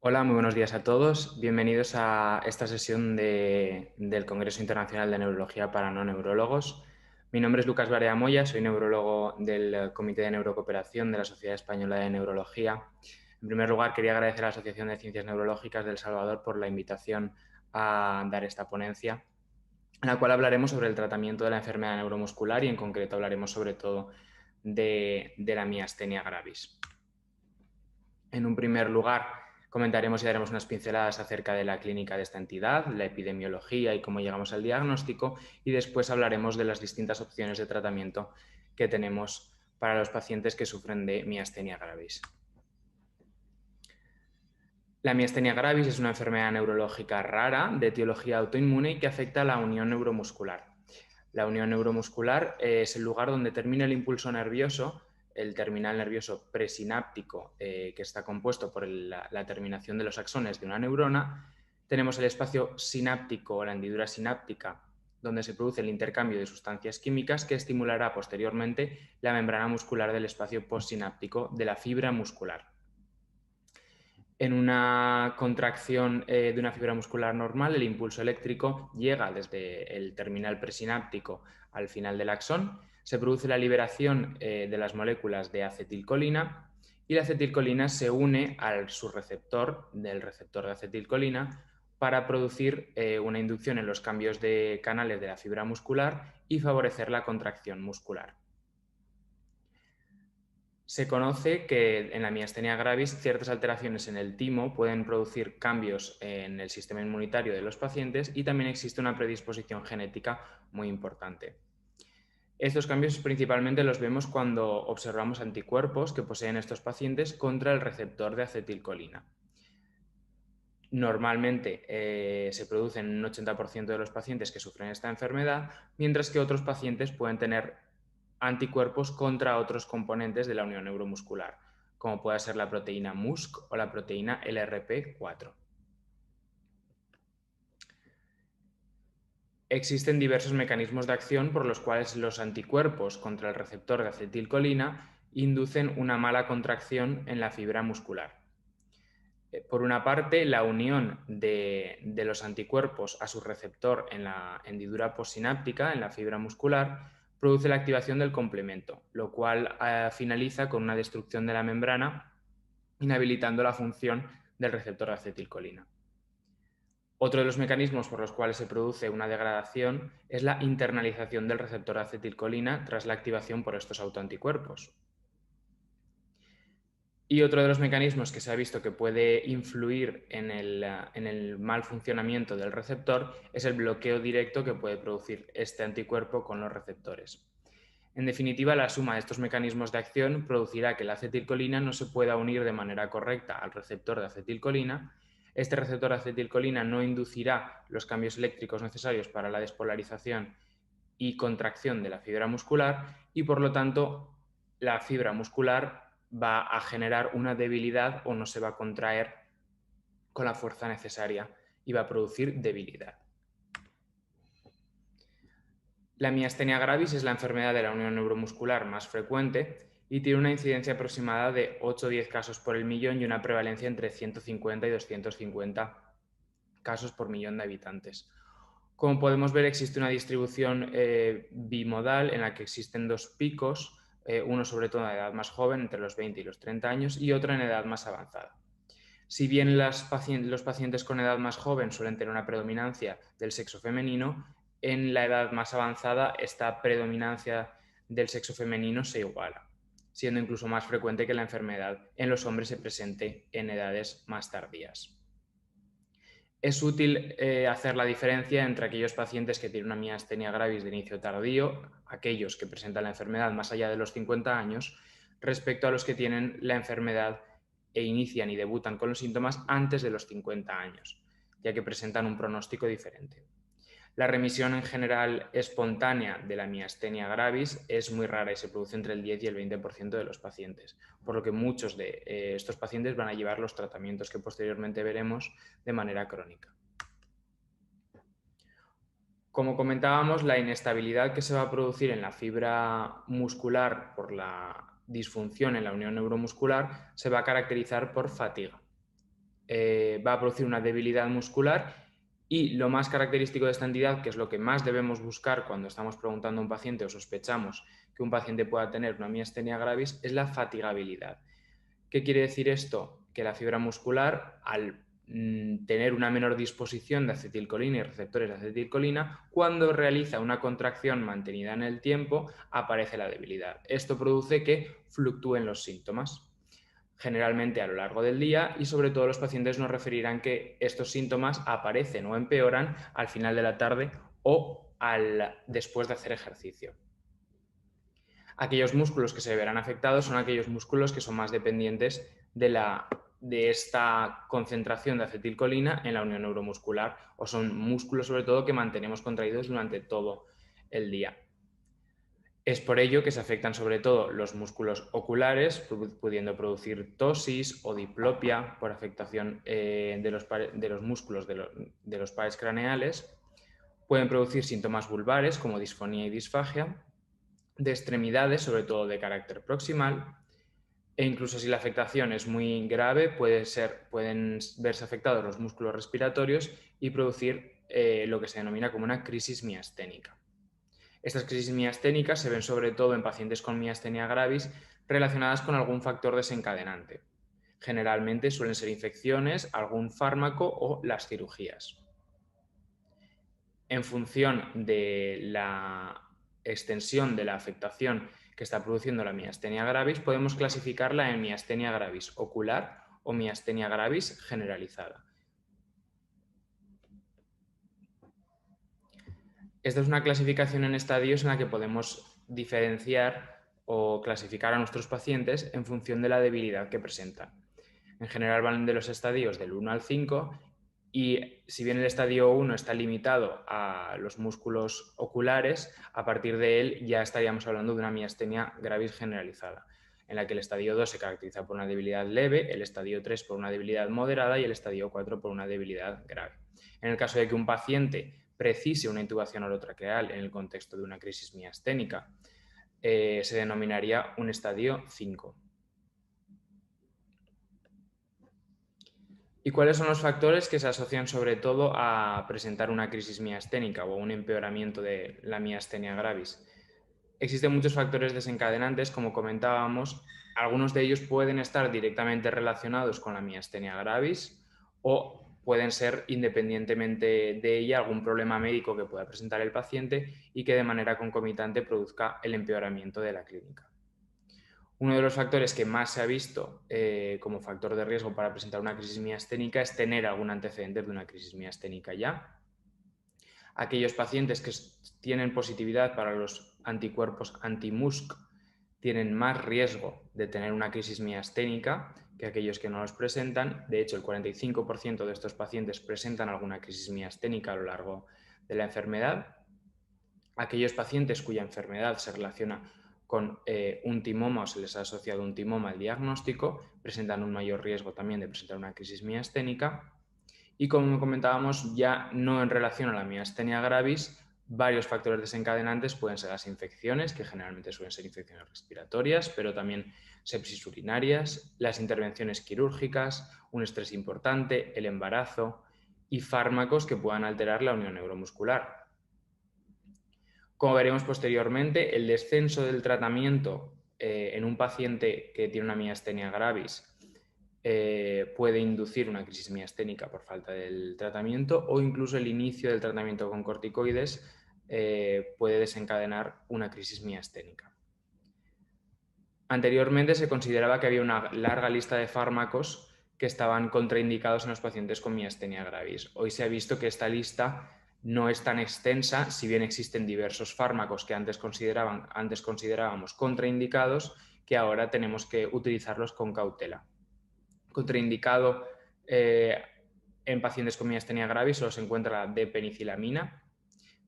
Hola, muy buenos días a todos. Bienvenidos a esta sesión del Congreso Internacional de Neurología para No Neurólogos. Mi nombre es Lucas Barea Moya, soy neurólogo del Comité de Neurocooperación de la Sociedad Española de Neurología. En primer lugar, quería agradecer a la Asociación de Ciencias Neurológicas de El Salvador por la invitación a dar esta ponencia, en la cual hablaremos sobre el tratamiento de la enfermedad neuromuscular y en concreto hablaremos sobre todo de la miastenia gravis. En un primer lugar, comentaremos y daremos unas pinceladas acerca de la clínica de esta entidad, la epidemiología y cómo llegamos al diagnóstico, y después hablaremos de las distintas opciones de tratamiento que tenemos para los pacientes que sufren de miastenia gravis. La miastenia gravis es una enfermedad neurológica rara de etiología autoinmune y que afecta a la unión neuromuscular. La unión neuromuscular es el lugar donde termina el impulso nervioso, el terminal nervioso presináptico, que está compuesto por la terminación de los axones de una neurona. Tenemos el espacio sináptico o la hendidura sináptica, donde se produce el intercambio de sustancias químicas que estimulará posteriormente la membrana muscular del espacio postsináptico de la fibra muscular. En una contracción de una fibra muscular normal, el impulso eléctrico llega desde el terminal presináptico al final del axón, se produce la liberación de las moléculas de acetilcolina y la acetilcolina se une al subreceptor del receptor de acetilcolina para producir una inducción en los cambios de canales de la fibra muscular y favorecer la contracción muscular. Se conoce que en la miastenia gravis ciertas alteraciones en el timo pueden producir cambios en el sistema inmunitario de los pacientes y también existe una predisposición genética muy importante. Estos cambios principalmente los vemos cuando observamos anticuerpos que poseen estos pacientes contra el receptor de acetilcolina. Normalmente se producen en un 80% de los pacientes que sufren esta enfermedad, mientras que otros pacientes pueden tener anticuerpos contra otros componentes de la unión neuromuscular, como puede ser la proteína MuSK o la proteína LRP4. Existen diversos mecanismos de acción por los cuales los anticuerpos contra el receptor de acetilcolina inducen una mala contracción en la fibra muscular. Por una parte, la unión de los anticuerpos a su receptor en la hendidura postsináptica, en la fibra muscular, produce la activación del complemento, lo cual finaliza con una destrucción de la membrana, inhabilitando la función del receptor de acetilcolina. Otro de los mecanismos por los cuales se produce una degradación es la internalización del receptor de acetilcolina tras la activación por estos autoanticuerpos. Y otro de los mecanismos que se ha visto que puede influir en el mal funcionamiento del receptor es el bloqueo directo que puede producir este anticuerpo con los receptores. En definitiva, la suma de estos mecanismos de acción producirá que la acetilcolina no se pueda unir de manera correcta al receptor de acetilcolina. Este receptor de acetilcolina no inducirá los cambios eléctricos necesarios para la despolarización y contracción de la fibra muscular y, por lo tanto, la fibra muscular va a generar una debilidad o no se va a contraer con la fuerza necesaria y va a producir debilidad. La miastenia gravis es la enfermedad de la unión neuromuscular más frecuente y tiene una incidencia aproximada de 8 o 10 casos por el millón y una prevalencia entre 150 y 250 casos por millón de habitantes. Como podemos ver, existe una distribución bimodal en la que existen dos picos, uno sobre todo en edad más joven, entre los 20 y los 30 años, y otro en edad más avanzada. Si bien los pacientes con edad más joven suelen tener una predominancia del sexo femenino, en la edad más avanzada esta predominancia del sexo femenino se iguala, siendo incluso más frecuente que la enfermedad en los hombres se presente en edades más tardías. Es útil hacer la diferencia entre aquellos pacientes que tienen una miastenia gravis de inicio tardío, aquellos que presentan la enfermedad más allá de los 50 años, respecto a los que tienen la enfermedad e inician y debutan con los síntomas antes de los 50 años, ya que presentan un pronóstico diferente. La remisión en general espontánea de la miastenia gravis es muy rara y se produce entre el 10 y el 20% de los pacientes, por lo que muchos de estos pacientes van a llevar los tratamientos que posteriormente veremos de manera crónica. Como comentábamos, la inestabilidad que se va a producir en la fibra muscular por la disfunción en la unión neuromuscular se va a caracterizar por fatiga. va a producir una debilidad muscular y lo más característico de esta entidad, que es lo que más debemos buscar cuando estamos preguntando a un paciente o sospechamos que un paciente pueda tener una miastenia gravis, es la fatigabilidad. ¿Qué quiere decir esto? Que la fibra muscular, al tener una menor disposición de acetilcolina y receptores de acetilcolina, cuando realiza una contracción mantenida en el tiempo, aparece la debilidad. Esto produce que fluctúen los síntomas, generalmente a lo largo del día, y sobre todo los pacientes nos referirán que estos síntomas aparecen o empeoran al final de la tarde o después de hacer ejercicio. Aquellos músculos que se verán afectados son aquellos músculos que son más dependientes de esta concentración de acetilcolina en la unión neuromuscular, o son músculos sobre todo que mantenemos contraídos durante todo el día. Es por ello que se afectan sobre todo los músculos oculares, pudiendo producir ptosis o diplopia por afectación de los músculos de los pares craneales. Pueden producir síntomas vulvares como disfonía y disfagia, de extremidades, sobre todo de carácter proximal, e incluso si la afectación es muy grave, pueden verse afectados los músculos respiratorios y producir lo que se denomina como una crisis miasténica. Estas crisis miasténicas se ven sobre todo en pacientes con miastenia gravis relacionadas con algún factor desencadenante. Generalmente suelen ser infecciones, algún fármaco o las cirugías. En función de la extensión de la afectación que está produciendo la miastenia gravis, podemos clasificarla en miastenia gravis ocular o miastenia gravis generalizada. Esta es una clasificación en estadios en la que podemos diferenciar o clasificar a nuestros pacientes en función de la debilidad que presentan. En general van de los estadios del 1 al 5 y si bien el estadio 1 está limitado a los músculos oculares, a partir de él ya estaríamos hablando de una miastenia gravis generalizada, en la que el estadio 2 se caracteriza por una debilidad leve, el estadio 3 por una debilidad moderada y el estadio 4 por una debilidad grave. En el caso de que un paciente precise una intubación orotraqueal en el contexto de una crisis miasténica, se denominaría un estadio 5. ¿Y cuáles son los factores que se asocian sobre todo a presentar una crisis miasténica o un empeoramiento de la miastenia gravis? Existen muchos factores desencadenantes, como comentábamos. Algunos de ellos pueden estar directamente relacionados con la miastenia gravis o pueden ser, independientemente de ella, algún problema médico que pueda presentar el paciente y que de manera concomitante produzca el empeoramiento de la clínica. Uno de los factores que más se ha visto como factor de riesgo para presentar una crisis miasténica es tener algún antecedente de una crisis miasténica ya. Aquellos pacientes que tienen positividad para los anticuerpos anti-MuSK tienen más riesgo de tener una crisis miasténica que aquellos que no los presentan. De hecho, el 45% de estos pacientes presentan alguna crisis miasténica a lo largo de la enfermedad. Aquellos pacientes cuya enfermedad se relaciona con un timoma o se les ha asociado un timoma al diagnóstico presentan un mayor riesgo también de presentar una crisis miasténica. Y como comentábamos, ya no en relación a la miastenia gravis, varios factores desencadenantes pueden ser las infecciones, que generalmente suelen ser infecciones respiratorias, pero también sepsis urinarias, las intervenciones quirúrgicas, un estrés importante, el embarazo y fármacos que puedan alterar la unión neuromuscular. Como veremos posteriormente, el descenso del tratamiento en un paciente que tiene una miastenia gravis puede inducir una crisis miasténica por falta del tratamiento, o incluso el inicio del tratamiento con corticoides puede desencadenar una crisis miasténica. Anteriormente se consideraba que había una larga lista de fármacos que estaban contraindicados en los pacientes con miastenia gravis. Hoy se ha visto que esta lista no es tan extensa, si bien existen diversos fármacos que antes considerábamos contraindicados, que ahora tenemos que utilizarlos con cautela. Contraindicado en pacientes con miastenia gravis solo se encuentra la D-penicilamina,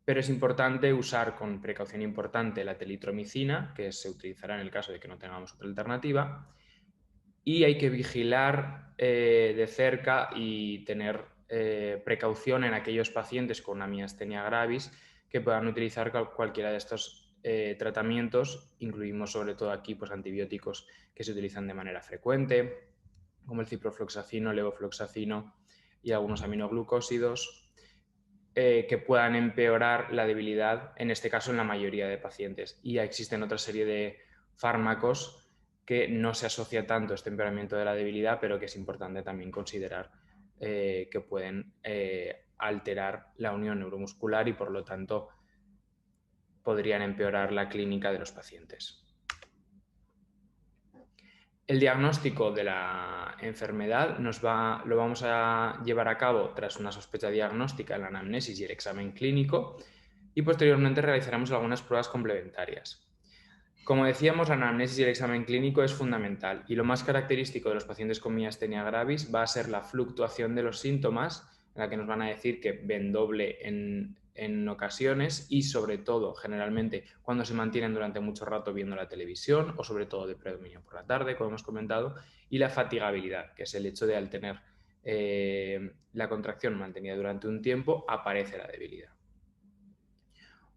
pero es importante usar con precaución importante la telitromicina, que se utilizará en el caso de que no tengamos otra alternativa, y hay que vigilar de cerca y tener precaución en aquellos pacientes con una miastenia gravis que puedan utilizar cualquiera de estos tratamientos. Incluimos sobre todo aquí pues, antibióticos que se utilizan de manera frecuente, como el ciprofloxacino, levofloxacino y algunos aminoglucósidos, que puedan empeorar la debilidad, en este caso en la mayoría de pacientes. Y ya existen otra serie de fármacos que no se asocia tanto a este empeoramiento de la debilidad, pero que es importante también considerar que pueden alterar la unión neuromuscular y por lo tanto podrían empeorar la clínica de los pacientes. El diagnóstico de la enfermedad lo vamos a llevar a cabo tras una sospecha diagnóstica en la anamnesis y el examen clínico, y posteriormente realizaremos algunas pruebas complementarias. Como decíamos, la anamnesis y el examen clínico es fundamental, y lo más característico de los pacientes con miastenia gravis va a ser la fluctuación de los síntomas, en la que nos van a decir que ven doble en ocasiones y sobre todo, generalmente, cuando se mantienen durante mucho rato viendo la televisión o sobre todo de predominio por la tarde, como hemos comentado, y la fatigabilidad, que es el hecho de al tener la contracción mantenida durante un tiempo, aparece la debilidad.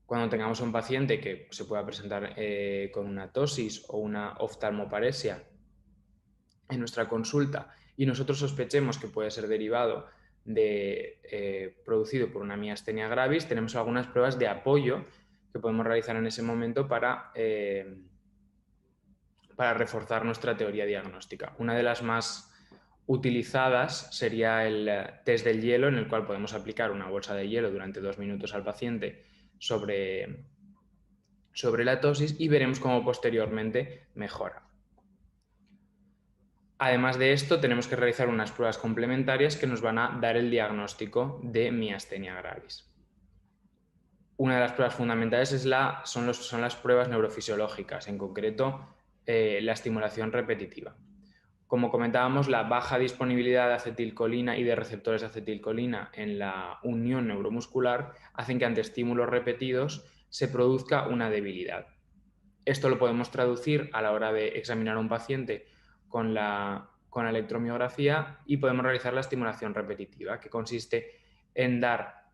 Cuando tengamos a un paciente que se pueda presentar con una tosis o una oftalmoparesia en nuestra consulta y nosotros sospechemos que puede ser derivado producido por una miastenia gravis, tenemos algunas pruebas de apoyo que podemos realizar en ese momento para reforzar nuestra teoría diagnóstica. Una de las más utilizadas sería el test del hielo, en el cual podemos aplicar una bolsa de hielo durante 2 minutos al paciente sobre la tosis y veremos cómo posteriormente mejora. Además de esto, tenemos que realizar unas pruebas complementarias que nos van a dar el diagnóstico de miastenia gravis. Una de las pruebas fundamentales son las pruebas neurofisiológicas, en concreto la estimulación repetitiva. Como comentábamos, la baja disponibilidad de acetilcolina y de receptores de acetilcolina en la unión neuromuscular hacen que ante estímulos repetidos se produzca una debilidad. Esto lo podemos traducir a la hora de examinar a un paciente con la electromiografía y podemos realizar la estimulación repetitiva, que consiste en dar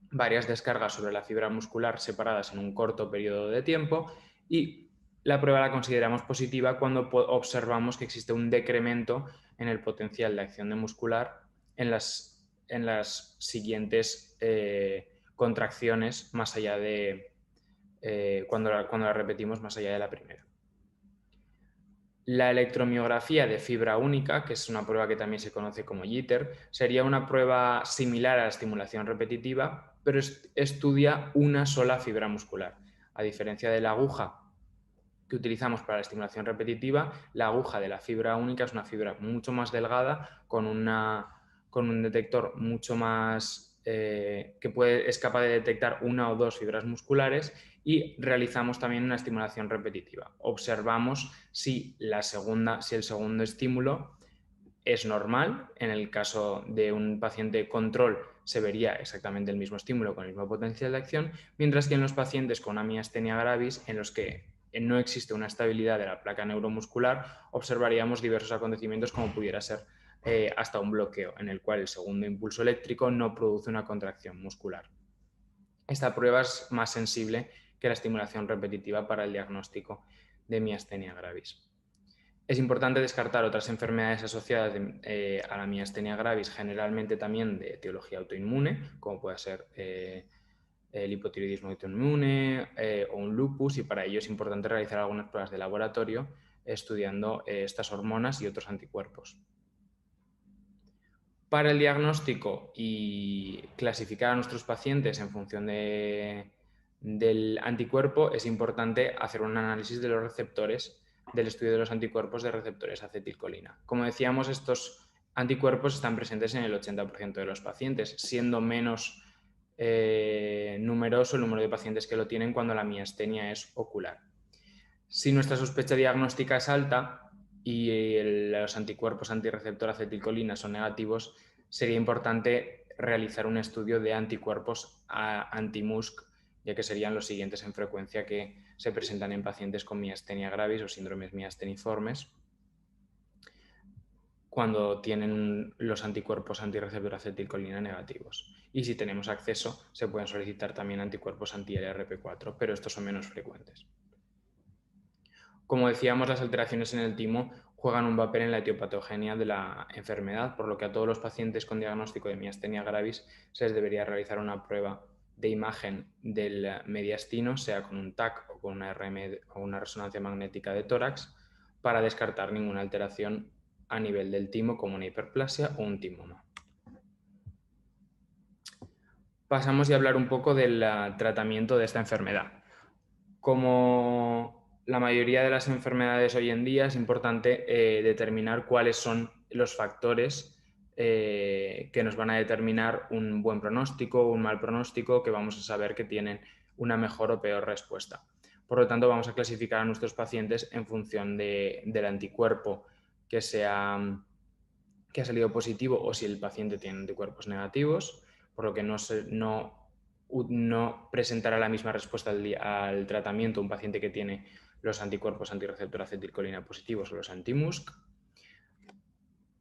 varias descargas sobre la fibra muscular separadas en un corto periodo de tiempo, y la prueba la consideramos positiva cuando observamos que existe un decremento en el potencial de acción de muscular en las siguientes contracciones más allá de cuando la repetimos más allá de la primera. La electromiografía de fibra única, que es una prueba que también se conoce como jitter, sería una prueba similar a la estimulación repetitiva, pero estudia una sola fibra muscular. A diferencia de la aguja que utilizamos para la estimulación repetitiva, la aguja de la fibra única es una fibra mucho más delgada, con un detector mucho más que es capaz de detectar una o dos fibras musculares, y realizamos también una estimulación repetitiva. Observamos si el segundo estímulo es normal. En el caso de un paciente control se vería exactamente el mismo estímulo con el mismo potencial de acción, mientras que en los pacientes con miastenia gravis, en los que no existe una estabilidad de la placa neuromuscular, observaríamos diversos acontecimientos como pudiera ser hasta un bloqueo, en el cual el segundo impulso eléctrico no produce una contracción muscular. Esta prueba es más sensible que la estimulación repetitiva para el diagnóstico de miastenia gravis. Es importante descartar otras enfermedades asociadas a la miastenia gravis, generalmente también de etiología autoinmune, como puede ser el hipotiroidismo autoinmune o un lupus, y para ello es importante realizar algunas pruebas de laboratorio estudiando estas hormonas y otros anticuerpos. Para el diagnóstico y clasificar a nuestros pacientes en función del anticuerpo, es importante hacer un análisis de los receptores, del estudio de los anticuerpos de receptores acetilcolina. Como decíamos, estos anticuerpos están presentes en el 80% de los pacientes, siendo menos numeroso el número de pacientes que lo tienen cuando la miastenia es ocular. Si nuestra sospecha diagnóstica es alta y los anticuerpos antirreceptor acetilcolina son negativos, sería importante realizar un estudio de anticuerpos anti-MuSK, ya que serían los siguientes en frecuencia que se presentan en pacientes con miastenia gravis o síndromes miasteniformes, cuando tienen los anticuerpos antirreceptor acetilcolina negativos. Y si tenemos acceso, se pueden solicitar también anticuerpos anti-LRP4, pero estos son menos frecuentes. Como decíamos, las alteraciones en el timo juegan un papel en la etiopatogenia de la enfermedad, por lo que a todos los pacientes con diagnóstico de miastenia gravis se les debería realizar una prueba de imagen del mediastino, sea con un TAC o con una RM o una resonancia magnética de tórax, para descartar ninguna alteración a nivel del timo, como una hiperplasia o un timoma. Pasamos a hablar un poco del tratamiento de esta enfermedad. Como la mayoría de las enfermedades hoy en día, es importante determinar cuáles son los factores que nos van a determinar un buen pronóstico o un mal pronóstico, que vamos a saber que tienen una mejor o peor respuesta. Por lo tanto, vamos a clasificar a nuestros pacientes en función del anticuerpo que ha salido positivo, o si el paciente tiene anticuerpos negativos, por lo que no presentará la misma respuesta al tratamiento un paciente que tiene los anticuerpos antirreceptor acetilcolina positivos o los anti-MuSK.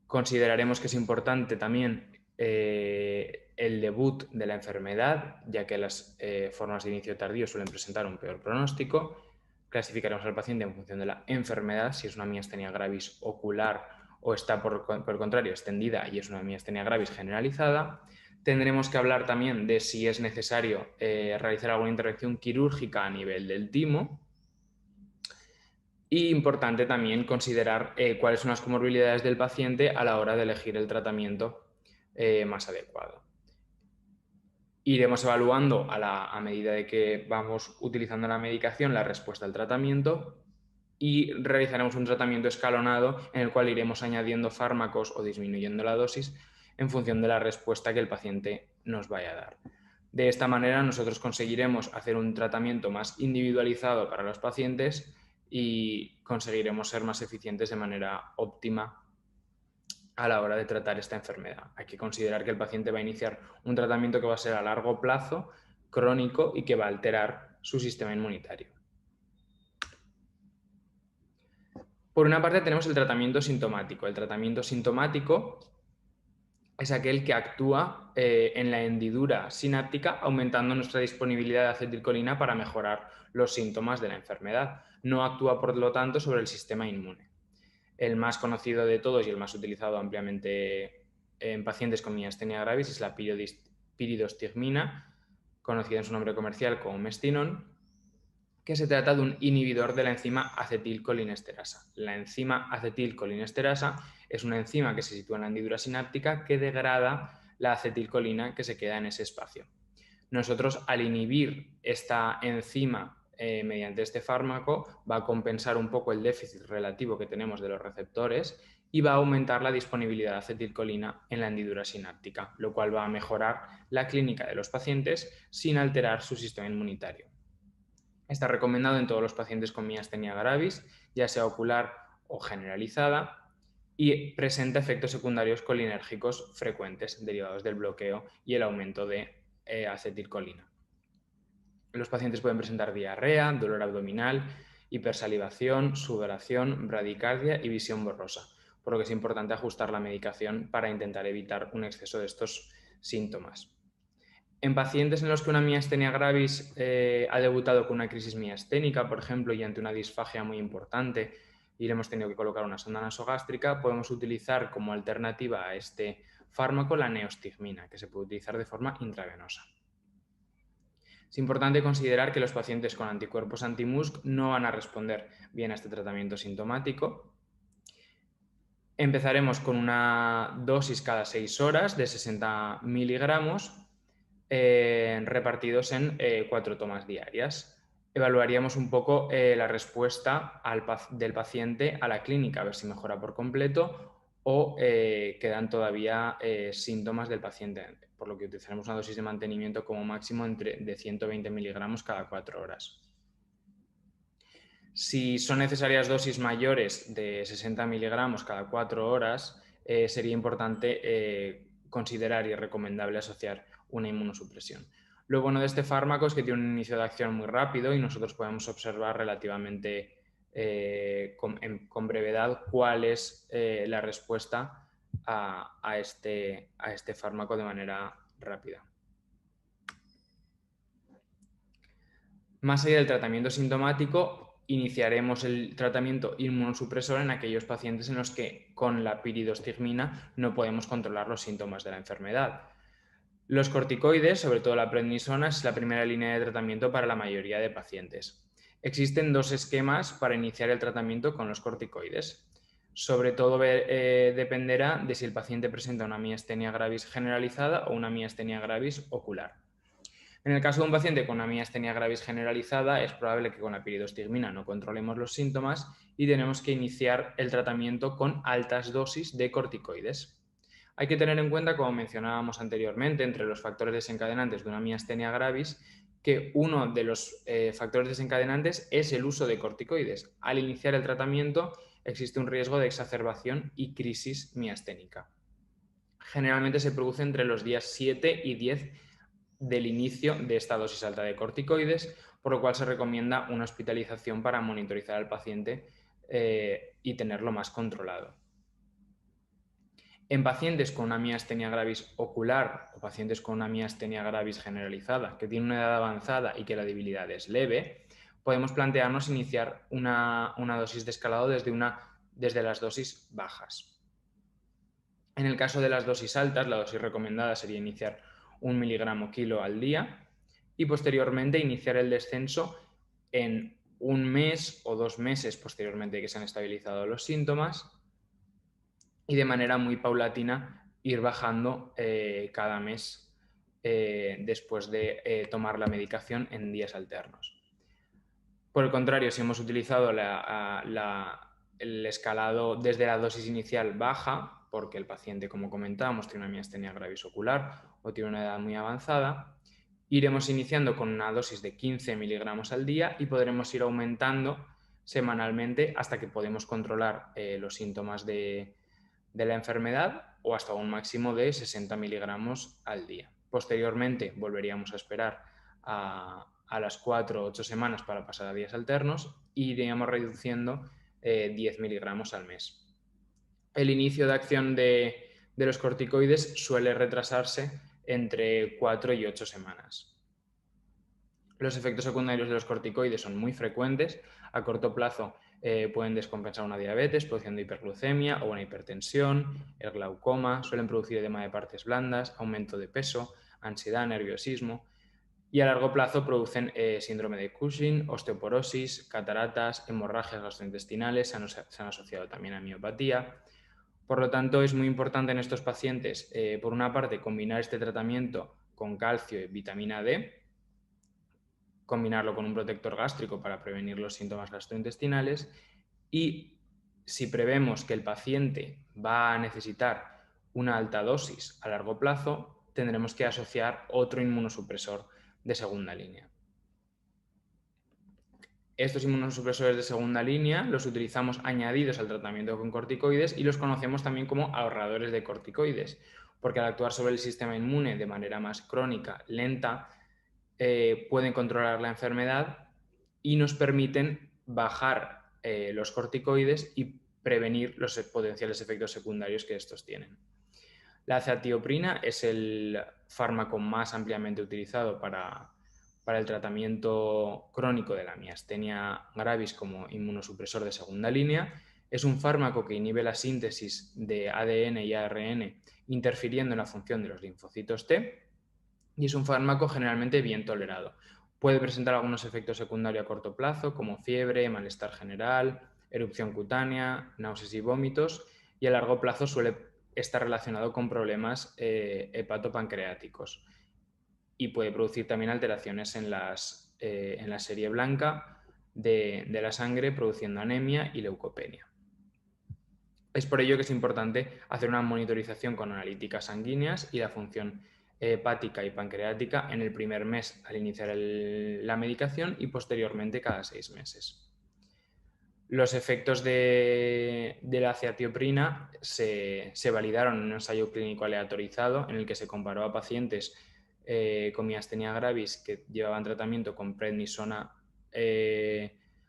Consideraremos que es importante también el debut de la enfermedad, ya que las formas de inicio tardío suelen presentar un peor pronóstico. Clasificaremos al paciente en función de la enfermedad, si es una miastenia gravis ocular o está por el contrario extendida y es una miastenia gravis generalizada. Tendremos que hablar también de si es necesario realizar alguna intervención quirúrgica a nivel del timo. Y importante también considerar cuáles son las comorbilidades del paciente a la hora de elegir el tratamiento más adecuado. Iremos evaluando a medida de que vamos utilizando la medicación la respuesta al tratamiento, y realizaremos un tratamiento escalonado en el cual iremos añadiendo fármacos o disminuyendo la dosis en función de la respuesta que el paciente nos vaya a dar. De esta manera nosotros conseguiremos hacer un tratamiento más individualizado para los pacientes y conseguiremos ser más eficientes de manera óptima a la hora de tratar esta enfermedad. Hay que considerar que el paciente va a iniciar un tratamiento que va a ser a largo plazo, crónico, y que va a alterar su sistema inmunitario. Por una parte tenemos el tratamiento sintomático. El tratamiento sintomático es aquel que actúa en la hendidura sináptica, aumentando nuestra disponibilidad de acetilcolina para mejorar los síntomas de la enfermedad. No actúa, por lo tanto, sobre el sistema inmune. El más conocido de todos y el más utilizado ampliamente en pacientes con miastenia gravis es la piridostigmina, conocida en su nombre comercial como Mestinon, que se trata de un inhibidor de la enzima acetilcolinesterasa. La enzima acetilcolinesterasa es una enzima que se sitúa en la hendidura sináptica que degrada la acetilcolina que se queda en ese espacio. Nosotros, al inhibir esta enzima mediante este fármaco, va a compensar un poco el déficit relativo que tenemos de los receptores y va a aumentar la disponibilidad de acetilcolina en la hendidura sináptica, lo cual va a mejorar la clínica de los pacientes sin alterar su sistema inmunitario. Está recomendado en todos los pacientes con miastenia gravis, ya sea ocular o generalizada, y presenta efectos secundarios colinérgicos frecuentes derivados del bloqueo y el aumento de acetilcolina. Los pacientes pueden presentar diarrea, dolor abdominal, hipersalivación, sudoración, bradicardia y visión borrosa, por lo que es importante ajustar la medicación para intentar evitar un exceso de estos síntomas. En pacientes en los que una miastenia gravis ha debutado con una crisis miasténica, por ejemplo, y ante una disfagia muy importante y le hemos tenido que colocar una sonda nasogástrica, podemos utilizar como alternativa a este fármaco la neostigmina, que se puede utilizar de forma intravenosa. Es importante considerar que los pacientes con anticuerpos anti-MuSK no van a responder bien a este tratamiento sintomático. Empezaremos con una dosis cada 6 horas de 60 miligramos repartidos en 4 tomas diarias. Evaluaríamos un poco la respuesta del paciente a la clínica, a ver si mejora por completo o quedan todavía síntomas del paciente, por lo que utilizaremos una dosis de mantenimiento como máximo de 120 miligramos cada 4 horas. Si son necesarias dosis mayores de 60 miligramos cada 4 horas, sería importante considerar y recomendable asociar una inmunosupresión. Lo bueno de este fármaco es que tiene un inicio de acción muy rápido y nosotros podemos observar relativamente con brevedad cuál es la respuesta a este fármaco de manera rápida. Más allá del tratamiento sintomático, iniciaremos el tratamiento inmunosupresor en aquellos pacientes en los que con la piridostigmina no podemos controlar los síntomas de la enfermedad. Los corticoides, sobre todo la prednisona, es la primera línea de tratamiento para la mayoría de pacientes. Existen dos esquemas para iniciar el tratamiento con los corticoides. Sobre todo dependerá de si el paciente presenta una miastenia gravis generalizada o una miastenia gravis ocular. En el caso de un paciente con una miastenia gravis generalizada, es probable que con la piridostigmina no controlemos los síntomas y tenemos que iniciar el tratamiento con altas dosis de corticoides. Hay que tener en cuenta, como mencionábamos anteriormente, entre los factores desencadenantes de una miastenia gravis, que uno de los factores desencadenantes es el uso de corticoides. Al iniciar el tratamiento existe un riesgo de exacerbación y crisis miasténica. Generalmente se produce entre los días 7 y 10 del inicio de esta dosis alta de corticoides, por lo cual se recomienda una hospitalización para monitorizar al paciente y tenerlo más controlado. En pacientes con una miastenia gravis ocular o pacientes con una miastenia gravis generalizada, que tienen una edad avanzada y que la debilidad es leve, podemos plantearnos iniciar una dosis de escalado desde las dosis bajas. En el caso de las dosis altas, la dosis recomendada sería iniciar 1 miligramo kilo al día y posteriormente iniciar el descenso en un mes o 2 meses posteriormente que se han estabilizado los síntomas y de manera muy paulatina ir bajando cada mes después de tomar la medicación en días alternos. Por el contrario, si hemos utilizado el escalado desde la dosis inicial baja, porque el paciente, como comentábamos, tiene una miastenia gravis ocular o tiene una edad muy avanzada, iremos iniciando con una dosis de 15 miligramos al día y podremos ir aumentando semanalmente hasta que podemos controlar los síntomas de la enfermedad o hasta un máximo de 60 miligramos al día. Posteriormente volveríamos a esperar a las 4 o 8 semanas para pasar a días alternos y iríamos reduciendo 10 miligramos al mes. El inicio de acción de los corticoides suele retrasarse entre 4 y 8 semanas. Los efectos secundarios de los corticoides son muy frecuentes. A corto plazo pueden descompensar una diabetes, produciendo hiperglucemia o una hipertensión, el glaucoma, suelen producir edema de partes blandas, aumento de peso, ansiedad, nerviosismo. Y a largo plazo producen síndrome de Cushing, osteoporosis, cataratas, hemorragias gastrointestinales, se han asociado también a miopatía. Por lo tanto, es muy importante en estos pacientes, por una parte, combinar este tratamiento con calcio y vitamina D, combinarlo con un protector gástrico para prevenir los síntomas gastrointestinales y si prevemos que el paciente va a necesitar una alta dosis a largo plazo, tendremos que asociar otro inmunosupresor de segunda línea. Estos inmunosupresores de segunda línea los utilizamos añadidos al tratamiento con corticoides y los conocemos también como ahorradores de corticoides, porque al actuar sobre el sistema inmune de manera más crónica, lenta, pueden controlar la enfermedad y nos permiten bajar los corticoides y prevenir los potenciales efectos secundarios que estos tienen. La azatioprina es el fármaco más ampliamente utilizado para el tratamiento crónico de la miastenia gravis como inmunosupresor de segunda línea. Es un fármaco que inhibe la síntesis de ADN y ARN interfiriendo en la función de los linfocitos T y es un fármaco generalmente bien tolerado. Puede presentar algunos efectos secundarios a corto plazo como fiebre, malestar general, erupción cutánea, náuseas y vómitos y a largo plazo suele estar relacionado con problemas hepatopancreáticos y puede producir también alteraciones en la serie blanca de la sangre produciendo anemia y leucopenia. Es por ello que es importante hacer una monitorización con analíticas sanguíneas y la función hepática y pancreática en el primer mes al iniciar la medicación y posteriormente cada 6 meses. Los efectos de la azatioprina se validaron en un ensayo clínico aleatorizado en el que se comparó a pacientes con miastenia gravis que llevaban tratamiento con prednisona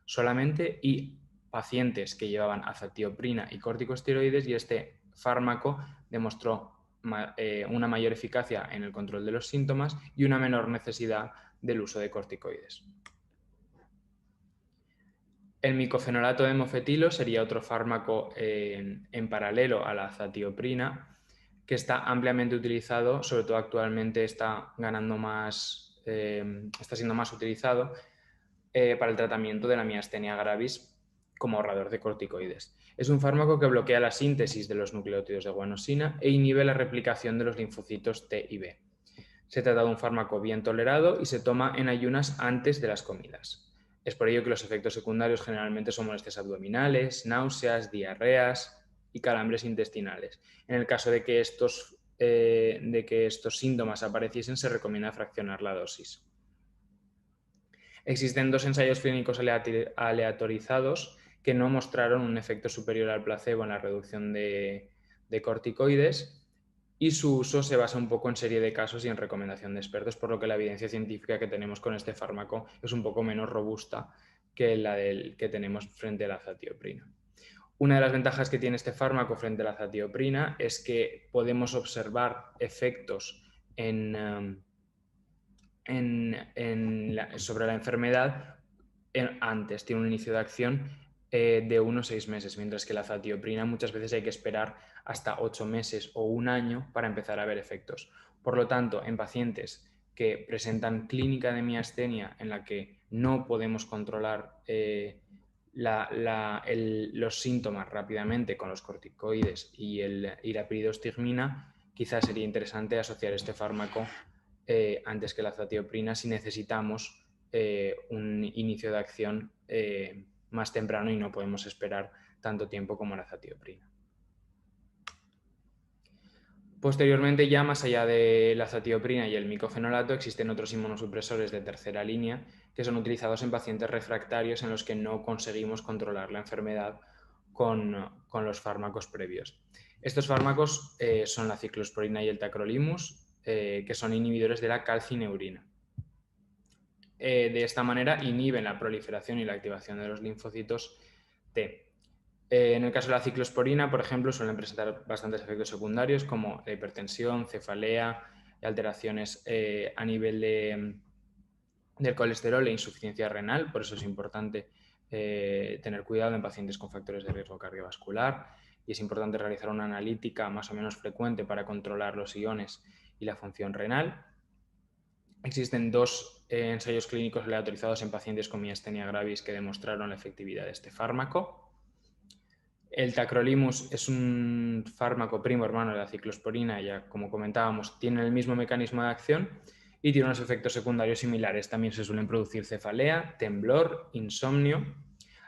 solamente y pacientes que llevaban azatioprina y corticosteroides y este fármaco demostró una mayor eficacia en el control de los síntomas y una menor necesidad del uso de corticoides. El micofenolato de mofetilo sería otro fármaco en paralelo a la azatioprina, que está ampliamente utilizado, sobre todo actualmente está ganando más, está siendo más utilizado para el tratamiento de la miastenia gravis como ahorrador de corticoides. Es un fármaco que bloquea la síntesis de los nucleótidos de guanosina e inhibe la replicación de los linfocitos T y B. Se trata de un fármaco bien tolerado y se toma en ayunas antes de las comidas. Es por ello que los efectos secundarios generalmente son molestias abdominales, náuseas, diarreas y calambres intestinales. En el caso de que estos síntomas apareciesen, se recomienda fraccionar la dosis. Existen 2 ensayos clínicos aleatorizados que no mostraron un efecto superior al placebo en la reducción de corticoides, y su uso se basa un poco en serie de casos y en recomendación de expertos, por lo que la evidencia científica que tenemos con este fármaco es un poco menos robusta que la que tenemos frente a la azatioprina. Una de las ventajas que tiene este fármaco frente a la azatioprina es que podemos observar efectos sobre la enfermedad antes, tiene un inicio de acción de 1 a 6 meses, mientras que la azatioprina muchas veces hay que esperar hasta 8 meses o un año para empezar a ver efectos. Por lo tanto, en pacientes que presentan clínica de miastenia en la que no podemos controlar los síntomas rápidamente con los corticoides y la piridostigmina, quizás sería interesante asociar este fármaco antes que la azatioprina si necesitamos un inicio de acción más temprano y no podemos esperar tanto tiempo como la azatioprina. Posteriormente, ya más allá de la azatioprina y el micofenolato, existen otros inmunosupresores de tercera línea que son utilizados en pacientes refractarios en los que no conseguimos controlar la enfermedad con los fármacos previos. Estos fármacos son la ciclosporina y el tacrolimus, que son inhibidores de la calcineurina. De esta manera inhiben la proliferación y la activación de los linfocitos T. En el caso de la ciclosporina, por ejemplo, suelen presentar bastantes efectos secundarios como la hipertensión, cefalea, alteraciones a nivel del colesterol e insuficiencia renal. Por eso es importante tener cuidado en pacientes con factores de riesgo cardiovascular, y es importante realizar una analítica más o menos frecuente para controlar los iones y la función renal. Existen 2 ensayos clínicos aleatorizados en pacientes con miastenia gravis que demostraron la efectividad de este fármaco. El tacrolimus es un fármaco primo hermano de la ciclosporina, ya como comentábamos, tiene el mismo mecanismo de acción y tiene unos efectos secundarios similares. También se suelen producir cefalea, temblor, insomnio.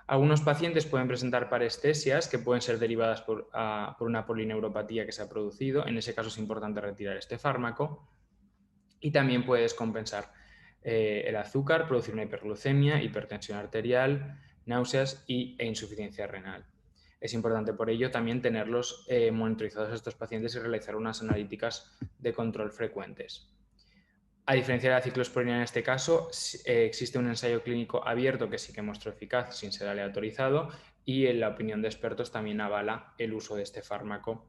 Algunos pacientes pueden presentar parestesias que pueden ser derivadas por una polineuropatía que se ha producido. En ese caso es importante retirar este fármaco. Y también puedes compensar el azúcar, producir una hiperglucemia, hipertensión arterial, náuseas e insuficiencia renal. Es importante por ello también tenerlos monitorizados a estos pacientes y realizar unas analíticas de control frecuentes. A diferencia de la ciclosporina en este caso, existe un ensayo clínico abierto que sí que mostró eficaz sin ser aleatorizado, y en la opinión de expertos también avala el uso de este fármaco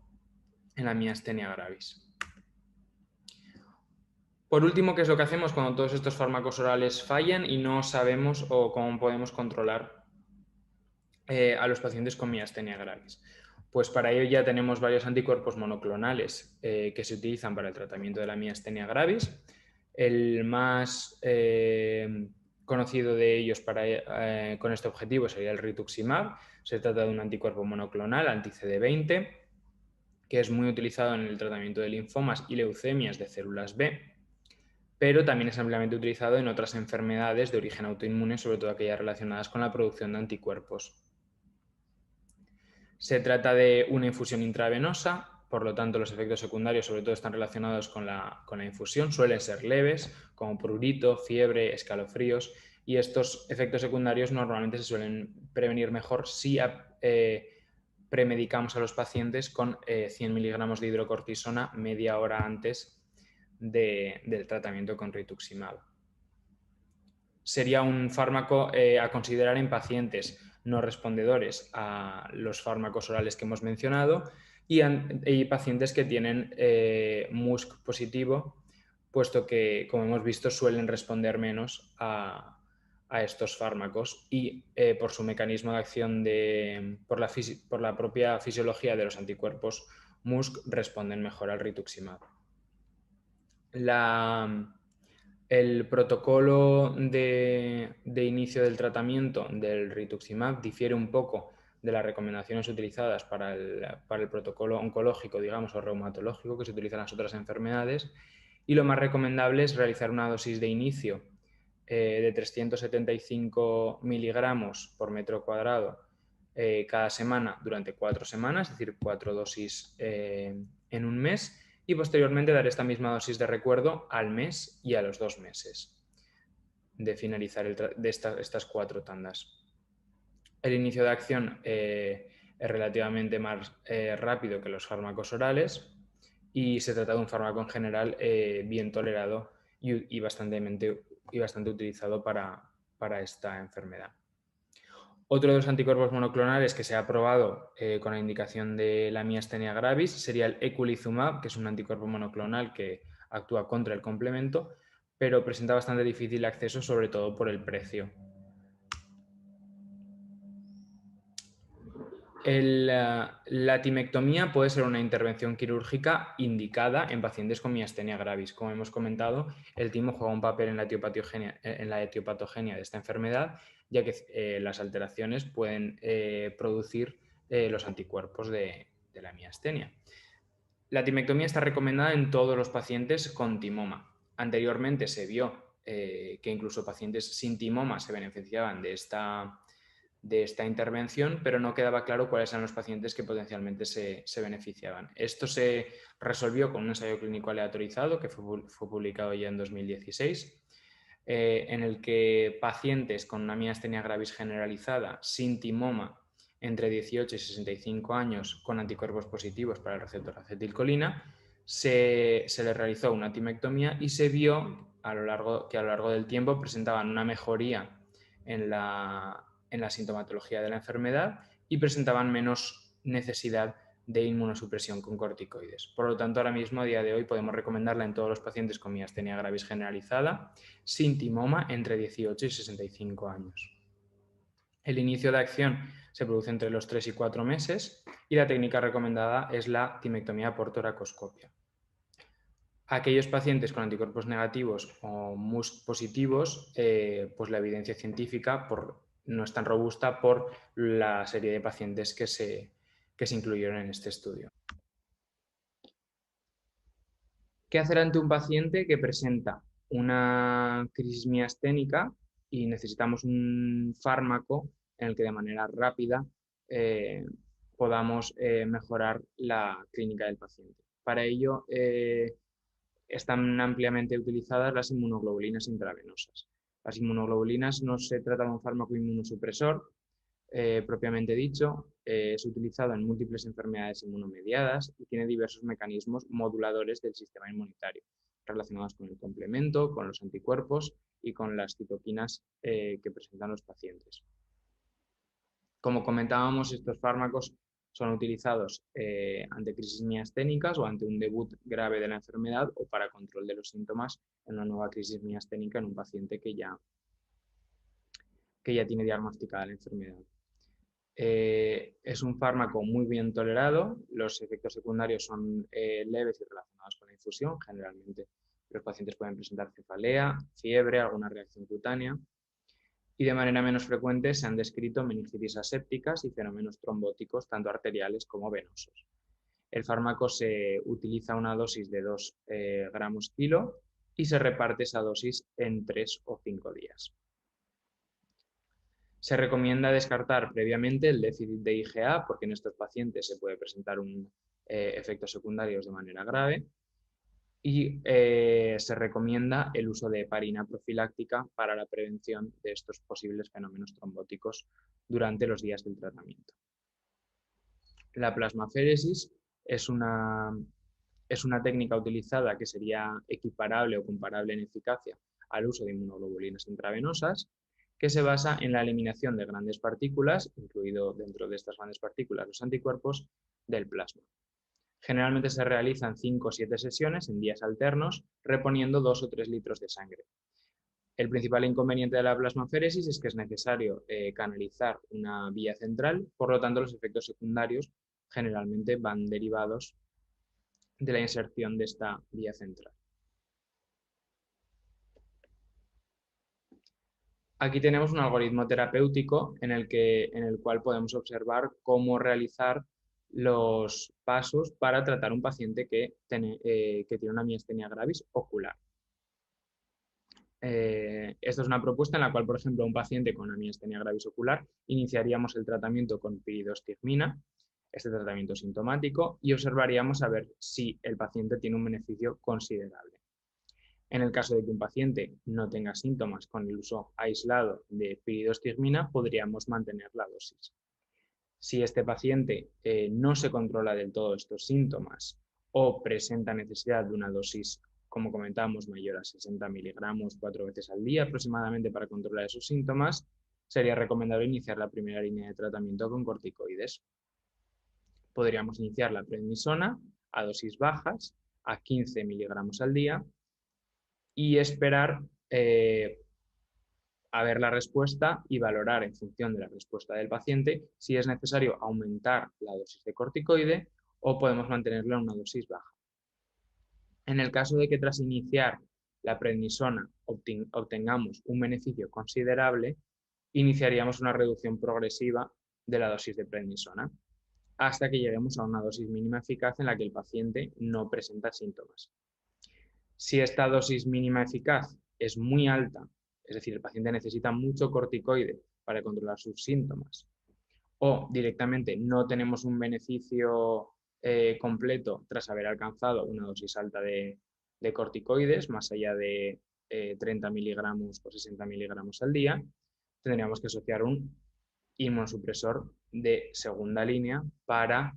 en la miastenia gravis. Por último, ¿qué es lo que hacemos cuando todos estos fármacos orales fallan y no sabemos o cómo podemos controlar a los pacientes con miastenia gravis? Pues para ello ya tenemos varios anticuerpos monoclonales que se utilizan para el tratamiento de la miastenia gravis. El más conocido de ellos con este objetivo sería el rituximab. Se trata de un anticuerpo monoclonal anti-CD20 que es muy utilizado en el tratamiento de linfomas y leucemias de células B, pero también es ampliamente utilizado en otras enfermedades de origen autoinmune, sobre todo aquellas relacionadas con la producción de anticuerpos. Se trata de una infusión intravenosa, por lo tanto los efectos secundarios sobre todo están relacionados con la infusión, suelen ser leves, como prurito, fiebre, escalofríos, y estos efectos secundarios normalmente se suelen prevenir mejor si premedicamos a los pacientes con 100 miligramos de hidrocortisona media hora antes del tratamiento con rituximab. Sería un fármaco a considerar en pacientes no respondedores a los fármacos orales que hemos mencionado y pacientes que tienen MuSK positivo, puesto que, como hemos visto, suelen responder menos a a estos fármacos y por su mecanismo de acción por la propia fisiología de los anticuerpos MuSK responden mejor al rituximab. El protocolo de inicio del tratamiento del rituximab difiere un poco de las recomendaciones utilizadas para el protocolo oncológico, digamos, o reumatológico que se utiliza en las otras enfermedades, y lo más recomendable es realizar una dosis de inicio de 375 miligramos por metro cuadrado cada semana durante 4 semanas, es decir, 4 dosis en un mes, y posteriormente dar esta misma dosis de recuerdo al mes y a los 2 meses de finalizar estas 4 tandas. El inicio de acción es relativamente más rápido que los fármacos orales y se trata de un fármaco en general bien tolerado y bastante utilizado para esta enfermedad. Otro de los anticuerpos monoclonales que se ha probado con la indicación de la miastenia gravis sería el eculizumab, que es un anticuerpo monoclonal que actúa contra el complemento, pero presenta bastante difícil acceso, sobre todo por el precio. La timectomía puede ser una intervención quirúrgica indicada en pacientes con miastenia gravis. Como hemos comentado, el timo juega un papel en la etiopatogenia de esta enfermedad, ya que las alteraciones pueden producir los anticuerpos de la miastenia. La timectomía está recomendada en todos los pacientes con timoma. Anteriormente se vio que incluso pacientes sin timoma se beneficiaban de esta intervención, pero no quedaba claro cuáles eran los pacientes que potencialmente se beneficiaban. Esto se resolvió con un ensayo clínico aleatorizado que fue publicado ya en 2016, en el que pacientes con una miastenia gravis generalizada sin timoma entre 18 y 65 años con anticuerpos positivos para el receptor acetilcolina, se les realizó una timectomía y se vio que a lo largo del tiempo presentaban una mejoría en la sintomatología de la enfermedad y presentaban menos necesidad de inmunosupresión con corticoides. Por lo tanto, ahora mismo, a día de hoy, podemos recomendarla en todos los pacientes con miastenia gravis generalizada sin timoma entre 18 y 65 años. El inicio de acción se produce entre los 3 y 4 meses y la técnica recomendada es la timectomía por toracoscopia. Aquellos pacientes con anticuerpos negativos o MuSK positivos, pues la evidencia científica no es tan robusta por la serie de pacientes que se incluyeron en este estudio. ¿Qué hacer ante un paciente que presenta una crisis miasténica y necesitamos un fármaco en el que de manera rápida podamos mejorar la clínica del paciente? Para ello están ampliamente utilizadas las inmunoglobulinas intravenosas. Las inmunoglobulinas no se trata de un fármaco inmunosupresor, propiamente dicho, es utilizado en múltiples enfermedades inmunomediadas y tiene diversos mecanismos moduladores del sistema inmunitario, relacionados con el complemento, con los anticuerpos y con las citoquinas que presentan los pacientes. Como comentábamos, estos fármacos son utilizados ante crisis miasténicas o ante un debut grave de la enfermedad o para control de los síntomas en una nueva crisis miasténica en un paciente que ya tiene diagnosticada la enfermedad. Es un fármaco muy bien tolerado, los efectos secundarios son leves y relacionados con la infusión. Generalmente los pacientes pueden presentar cefalea, fiebre, alguna reacción cutánea, y de manera menos frecuente se han descrito meningitis asépticas y fenómenos trombóticos tanto arteriales como venosos. El fármaco se utiliza a una dosis de 2 gramos kilo y se reparte esa dosis en 3 o 5 días. Se recomienda descartar previamente el déficit de IgA porque en estos pacientes se puede presentar efectos secundarios de manera grave y se recomienda el uso de heparina profiláctica para la prevención de estos posibles fenómenos trombóticos durante los días del tratamiento. La plasmaféresis es una técnica utilizada que sería equiparable o comparable en eficacia al uso de inmunoglobulinas intravenosas, que se basa en la eliminación de grandes partículas, incluido dentro de estas grandes partículas los anticuerpos, del plasma. Generalmente se realizan 5 o 7 sesiones en días alternos, reponiendo 2 o 3 litros de sangre. El principal inconveniente de la plasmaféresis es que es necesario canalizar una vía central, por lo tanto los efectos secundarios generalmente van derivados de la inserción de esta vía central. Aquí tenemos un algoritmo terapéutico en el cual podemos observar cómo realizar los pasos para tratar un paciente que tiene una miastenia gravis ocular. Esta es una propuesta en la cual, por ejemplo, un paciente con una miastenia gravis ocular iniciaríamos el tratamiento con piridostigmina, este tratamiento sintomático, y observaríamos a ver si el paciente tiene un beneficio considerable. En el caso de que un paciente no tenga síntomas con el uso aislado de piridostigmina, podríamos mantener la dosis. Si este paciente no se controla del todo estos síntomas o presenta necesidad de una dosis, como comentábamos, mayor a 60 miligramos 4 veces al día aproximadamente para controlar esos síntomas, sería recomendable iniciar la primera línea de tratamiento con corticoides. Podríamos iniciar la prednisona a dosis bajas, a 15 miligramos al día, y esperar a ver la respuesta y valorar en función de la respuesta del paciente si es necesario aumentar la dosis de corticoide o podemos mantenerla en una dosis baja. En el caso de que tras iniciar la prednisona obtengamos un beneficio considerable, iniciaríamos una reducción progresiva de la dosis de prednisona hasta que lleguemos a una dosis mínima eficaz en la que el paciente no presenta síntomas. Si esta dosis mínima eficaz es muy alta, es decir, el paciente necesita mucho corticoide para controlar sus síntomas, o directamente no tenemos un beneficio completo tras haber alcanzado una dosis alta de corticoides, más allá de 30 miligramos o 60 miligramos al día, tendríamos que asociar un inmunosupresor de segunda línea para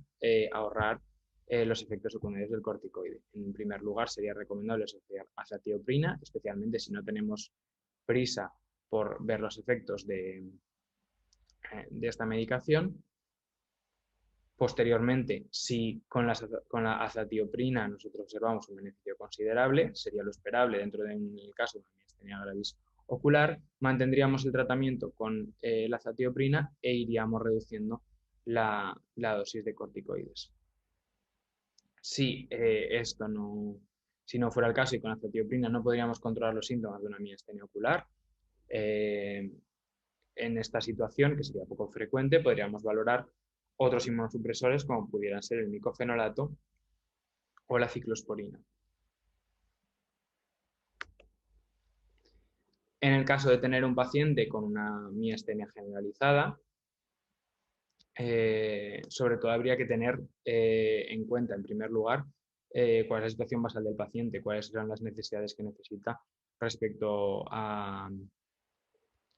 ahorrar los efectos secundarios del corticoide. En primer lugar, sería recomendable asociar azatioprina, especialmente si no tenemos prisa por ver los efectos de esta medicación. Posteriormente, si con la azatioprina nosotros observamos un beneficio considerable, sería lo esperable dentro del caso de una miastenia gravis ocular, mantendríamos el tratamiento con la azatioprina e iríamos reduciendo la dosis de corticoides. Si si no fuera el caso y con azatioprina no podríamos controlar los síntomas de una miastenia ocular, en esta situación, que sería poco frecuente, podríamos valorar otros inmunosupresores como pudieran ser el micofenolato o la ciclosporina. En el caso de tener un paciente con una miastenia generalizada, sobre todo habría que tener en cuenta, en primer lugar, cuál es la situación basal del paciente, cuáles son las necesidades que necesita respecto a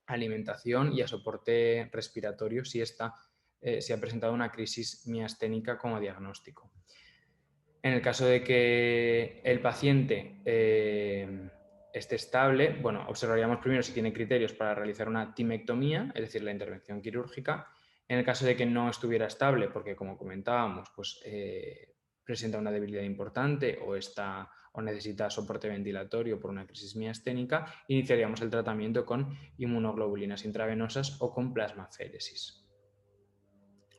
alimentación y a soporte respiratorio si se ha presentado una crisis miasténica como diagnóstico. En el caso de que el paciente esté estable, bueno, observaríamos primero si tiene criterios para realizar una timectomía, es decir, la intervención quirúrgica. En el caso de que no estuviera estable, porque como comentábamos, pues presenta una debilidad importante o necesita soporte ventilatorio por una crisis miasténica, iniciaríamos el tratamiento con inmunoglobulinas intravenosas o con plasmaféresis.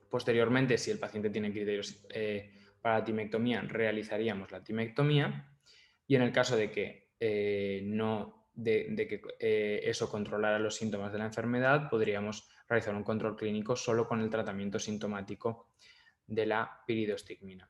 Posteriormente, si el paciente tiene criterios para la timectomía, realizaríamos la timectomía, y en el caso de que eso controlara los síntomas de la enfermedad, podríamos realizar un control clínico solo con el tratamiento sintomático de la piridostigmina.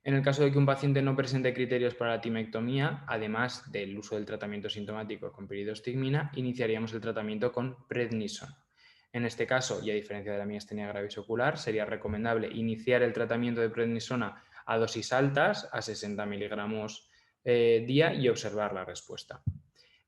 En el caso de que un paciente no presente criterios para la timectomía, además del uso del tratamiento sintomático con piridostigmina, iniciaríamos el tratamiento con prednisona. En este caso, y a diferencia de la miastenia gravis ocular, sería recomendable iniciar el tratamiento de prednisona a dosis altas, a 60 miligramos día, y observar la respuesta.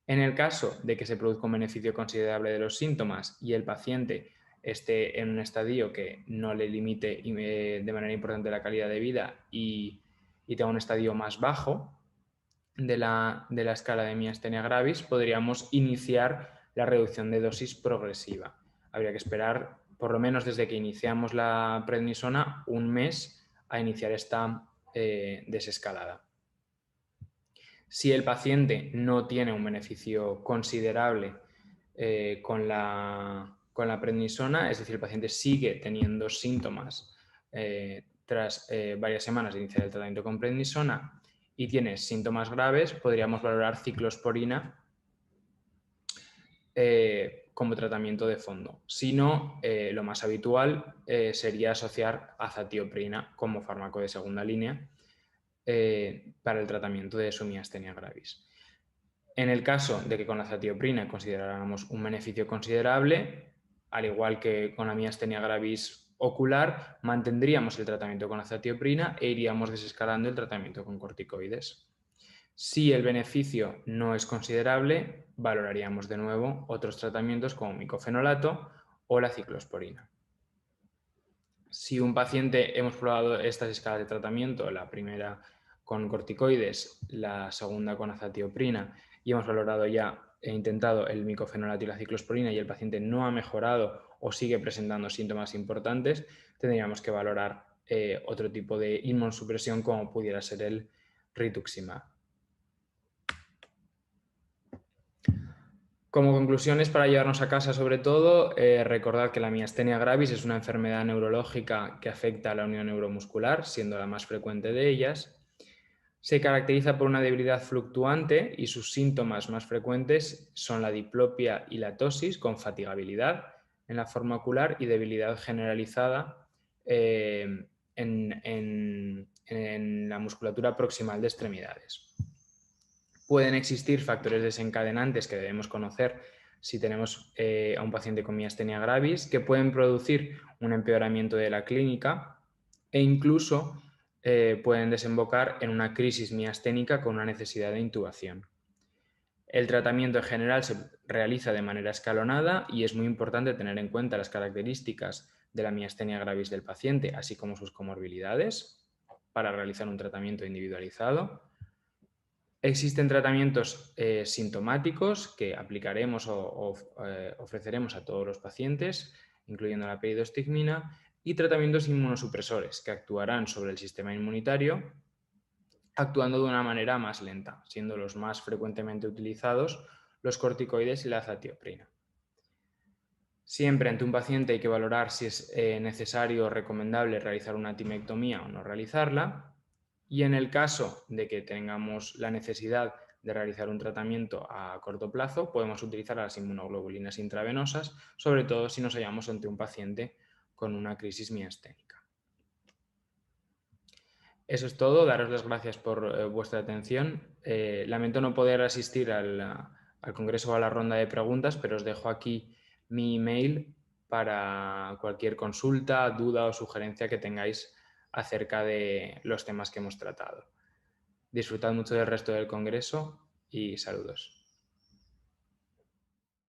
En el caso de que se produzca un beneficio considerable de los síntomas y el paciente esté en un estadio que no le limite de manera importante la calidad de vida y tenga un estadio más bajo de la escala de miastenia gravis, podríamos iniciar la reducción de dosis progresiva. Habría que esperar por lo menos desde que iniciamos la prednisona un mes a iniciar esta desescalada. Si el paciente no tiene un beneficio considerable con la prednisona, es decir, el paciente sigue teniendo síntomas tras varias semanas de iniciar el tratamiento con prednisona y tiene síntomas graves, podríamos valorar ciclosporina como tratamiento de fondo. Si no, lo más habitual sería asociar azatioprina como fármaco de segunda línea para el tratamiento de su miastenia gravis. En el caso de que con la azatioprina consideráramos un beneficio considerable, al igual que con la miastenia gravis ocular, mantendríamos el tratamiento con azatioprina e iríamos desescalando el tratamiento con corticoides. Si el beneficio no es considerable, valoraríamos de nuevo otros tratamientos como micofenolato o la ciclosporina. Si un paciente hemos probado estas escalas de tratamiento, la primera con corticoides, la segunda con azatioprina, y hemos valorado ya e intentado el micofenolato y la ciclosporina y el paciente no ha mejorado o sigue presentando síntomas importantes, tendríamos que valorar otro tipo de inmunosupresión como pudiera ser el rituximab. Como conclusiones para llevarnos a casa, sobre todo, recordad que la miastenia gravis es una enfermedad neurológica que afecta a la unión neuromuscular, siendo la más frecuente de ellas. Se caracteriza por una debilidad fluctuante y sus síntomas más frecuentes son la diplopia y la tosis con fatigabilidad en la forma ocular y debilidad generalizada en la musculatura proximal de extremidades. Pueden existir factores desencadenantes que debemos conocer si tenemos a un paciente con miastenia gravis que pueden producir un empeoramiento de la clínica e incluso pueden desembocar en una crisis miasténica con una necesidad de intubación. El tratamiento en general se realiza de manera escalonada y es muy importante tener en cuenta las características de la miastenia gravis del paciente, así como sus comorbilidades, para realizar un tratamiento individualizado. Existen tratamientos sintomáticos que aplicaremos o ofreceremos a todos los pacientes, incluyendo la peridostigmina, y tratamientos inmunosupresores que actuarán sobre el sistema inmunitario, actuando de una manera más lenta, siendo los más frecuentemente utilizados los corticoides y la azatioprina. Siempre ante un paciente hay que valorar si es necesario o recomendable realizar una timectomía o no realizarla. Y en el caso de que tengamos la necesidad de realizar un tratamiento a corto plazo, podemos utilizar las inmunoglobulinas intravenosas, sobre todo si nos hallamos ante un paciente con una crisis miasténica. Eso es todo, daros las gracias por vuestra atención. Lamento no poder asistir al congreso o a la ronda de preguntas, pero os dejo aquí mi email para cualquier consulta, duda o sugerencia que tengáis acerca de los temas que hemos tratado. Disfrutad mucho del resto del congreso y saludos.